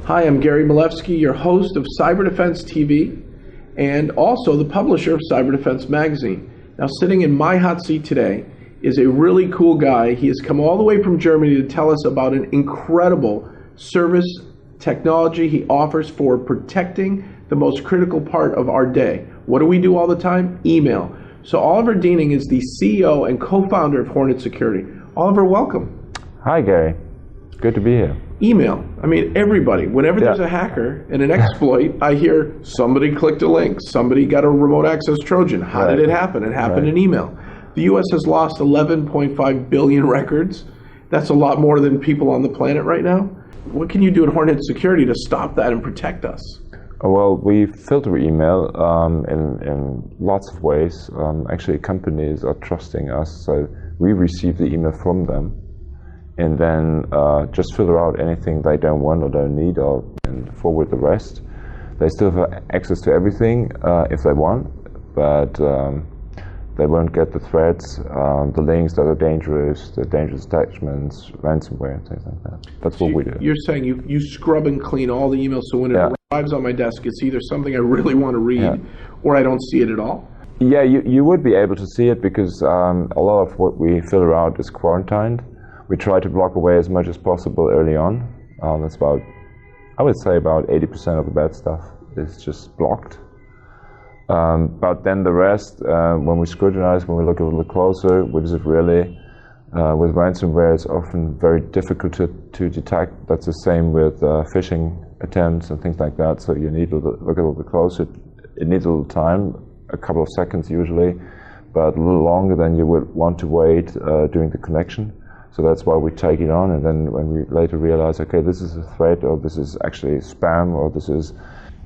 Hi, I'm Gary Milewski, your host of Cyber Defense TV and also the publisher of Cyber Defense Magazine. Now, sitting in my hot seat today is a really cool guy. He has come all the way from Germany to tell us about an incredible service technology he offers for protecting the most critical part of our day. What do we do all the time? Email. So Oliver Diening is the CEO and co-founder of Hornetsecurity. Oliver, welcome. Hi, Gary. Good to be here. Email. I mean, everybody, whenever there's a hacker and an exploit, I hear somebody clicked a link, somebody got a remote access Trojan. How did it happen? It happened in email. The US has lost 11.5 billion records. That's a lot more than people on the planet right now. What can you do at Hornetsecurity to stop that and protect us? Well, we filter email in lots of ways. Actually, companies are trusting us, so we receive the email from them and then just filter out anything they don't want or don't need and forward the rest. They still have access to everything if they want, but they won't get the threats, the links that are dangerous, the dangerous attachments, ransomware, things like that. That's what we do. You're saying you scrub and clean all the emails, so when it arrives on my desk, it's either something I really want to read or I don't see it at all? Yeah, you would be able to see it because a lot of what we filter out is quarantined. We try to block away as much as possible early on. That's about, I would say about 80% of the bad stuff is just blocked. But then the rest, when we scrutinize, when we look a little closer, what is it really? With ransomware, it's often very difficult to detect. That's the same with phishing attempts and things like that. So you need to look a little bit closer. It needs a little time, a couple of seconds usually, but a little longer than you would want to wait during the connection. So that's why we take it on, and then when we later realize, okay, this is a threat, or this is actually spam, or this is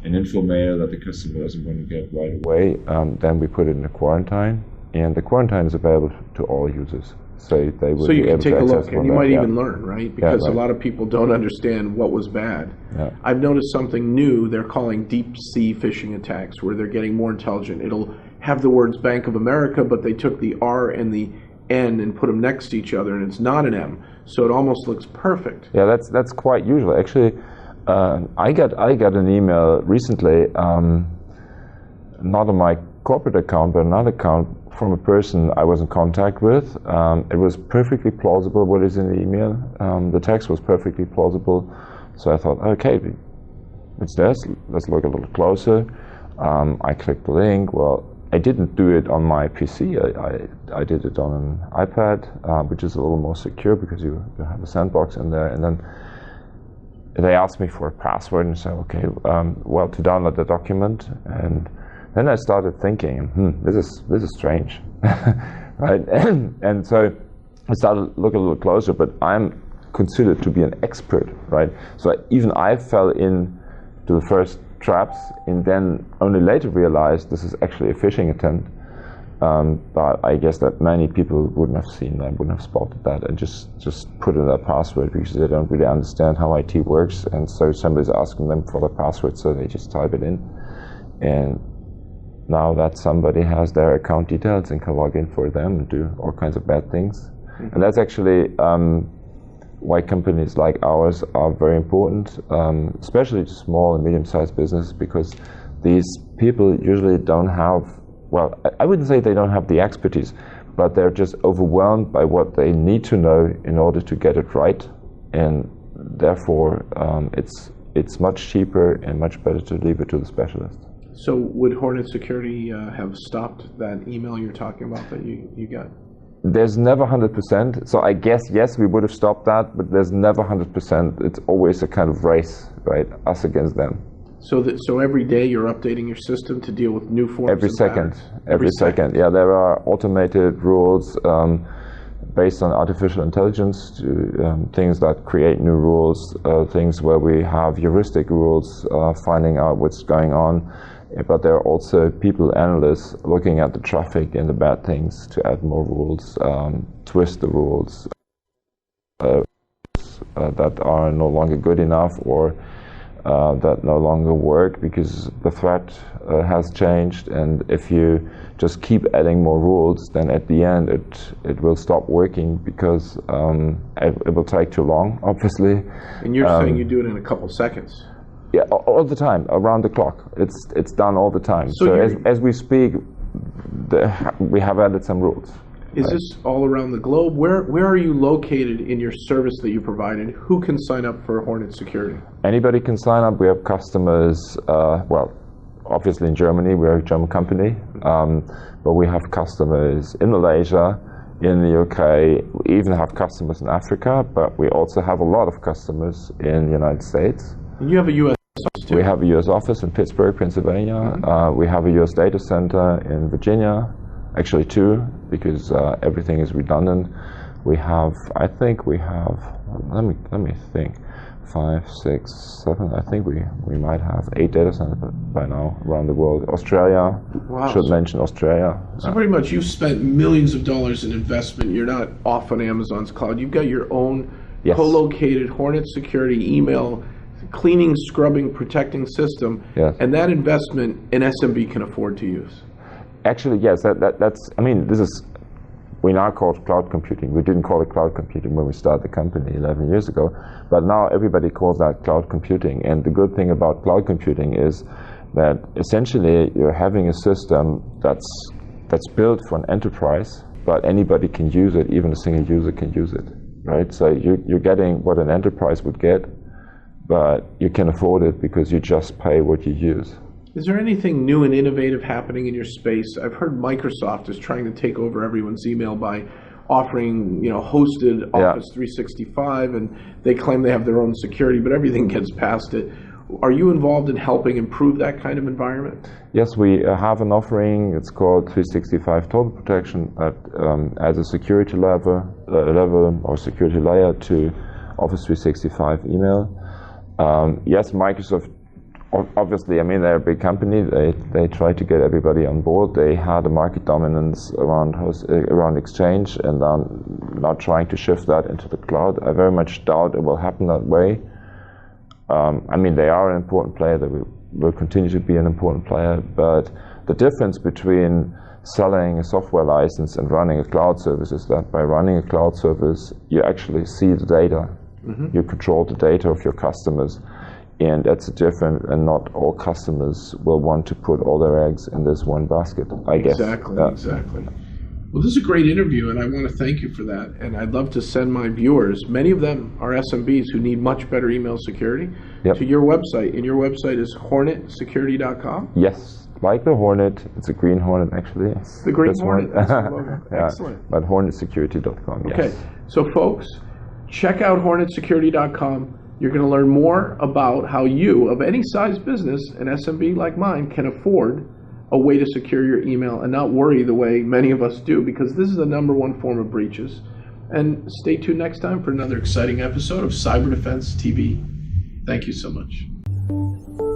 an info mail that the customer doesn't want to get right away, then we put it in a quarantine, and the quarantine is available to all users. So they will be able to access it. So you can take a look, and you might even learn, right? Because a lot of people don't understand what was bad. I've noticed something new they're calling deep sea phishing attacks, where they're getting more intelligent. It'll have the words Bank of America, but they took the R and the N and put them next to each other, and it's not an M, so it almost looks perfect. Yeah, that's quite usual. Actually, I got an email recently, not on my corporate account, but another account from a person I was in contact with. It was perfectly plausible what is in the email. The text was perfectly plausible, so I thought, okay, it's this. Let's look a little closer. I clicked the link. Well, I didn't do it on my PC. I did it on an iPad, which is a little more secure because you have a sandbox in there. And then they asked me for a password and said, okay, well, to download the document. And then I started thinking, this is strange, right? And so I started to look a little closer, but I'm considered to be an expert, right? So even I fell into the first traps, and then only later realized this is actually a phishing attempt. But I guess that many people wouldn't have seen that, wouldn't have spotted that, and just put in their password because they don't really understand how IT works, and so somebody's asking them for the password, so they just type it in, and now that somebody has their account details and can log in for them and do all kinds of bad things. And that's actually why companies like ours are very important, especially to small and medium-sized businesses, because these people usually don't have, well, I wouldn't say they don't have the expertise, but they're just overwhelmed by what they need to know in order to get it right, and therefore it's much cheaper and much better to leave it to the specialist. So would Hornetsecurity have stopped that email you're talking about that you got? There's never 100%, so I guess yes, we would have stopped that, but there's never 100%. It's always a kind of race, right? Us against them. So every day you're updating your system to deal with new forms. Every second. Yeah, there are automated rules based on artificial intelligence to things that create new rules, things where we have heuristic rules, finding out what's going on. But there are also people, analysts, looking at the traffic and the bad things to add more rules, twist the rules that are no longer good enough, or that no longer work because the threat has changed, and if you just keep adding more rules, then at the end it will stop working because it will take too long, obviously. And you're saying you do it in a couple seconds? Yeah, all the time, around the clock. It's done all the time. So as we speak, we have added some rules. Is this all around the globe? Where are you located in your service that you provide, and who can sign up for Hornetsecurity? Anybody can sign up. We have customers, well, obviously in Germany, we're a German company, but we have customers in Malaysia, in the UK, we even have customers in Africa, but we also have a lot of customers in the United States. And you have a U.S. office too? We have a U.S. office in Pittsburgh, Pennsylvania. We have a U.S. data center in Virginia. Actually two, because everything is redundant. We have, I think we have, let me think, 5, 6, 7, I think we might have 8 data centers by now around the world. Australia, wow. Should mention Australia. So pretty much you've spent millions of dollars in investment. You're not off on Amazon's cloud. You've got your own co-located Hornetsecurity email cleaning, scrubbing, protecting system, and that investment an SMB can afford to use. Actually, yes, that's, I mean, this is, we now call it cloud computing. We didn't call it cloud computing when we started the company 11 years ago, but now everybody calls that cloud computing. And the good thing about cloud computing is that essentially you're having a system that's built for an enterprise, but anybody can use it, even a single user can use it, right? So you're getting what an enterprise would get, but you can afford it because you just pay what you use. Is there anything new and innovative happening in your space? I've heard Microsoft is trying to take over everyone's email by offering, hosted Office 365, and they claim they have their own security, but everything gets past it. Are you involved in helping improve that kind of environment? Yes, we have an offering. It's called 365 Total Protection that adds a security level or security layer to Office 365 email. Yes, Microsoft. Obviously, I mean, they're a big company. They try to get everybody on board. They had a market dominance around Exchange, and are now trying to shift that into the cloud. I very much doubt it will happen that way. I mean, they are an important player. They will continue to be an important player. But the difference between selling a software license and running a cloud service is that by running a cloud service, you actually see the data. You control the data of your customers. And that's different, and not all customers will want to put all their eggs in this one basket, I guess. Exactly. Well, this is a great interview, and I want to thank you for that. And I'd love to send my viewers, many of them are SMBs who need much better email security, to your website. And your website is hornetsecurity.com? Yes, like the Hornet. It's a green Hornet, actually. The green Hornet. That's the logo. Excellent. But hornetsecurity.com, yes. Okay, so folks, check out hornetsecurity.com. You're going to learn more about how you, of any size business, an SMB like mine, can afford a way to secure your email and not worry the way many of us do, because this is the #1 form of breaches. And stay tuned next time for another exciting episode of Cyber Defense TV. Thank you so much.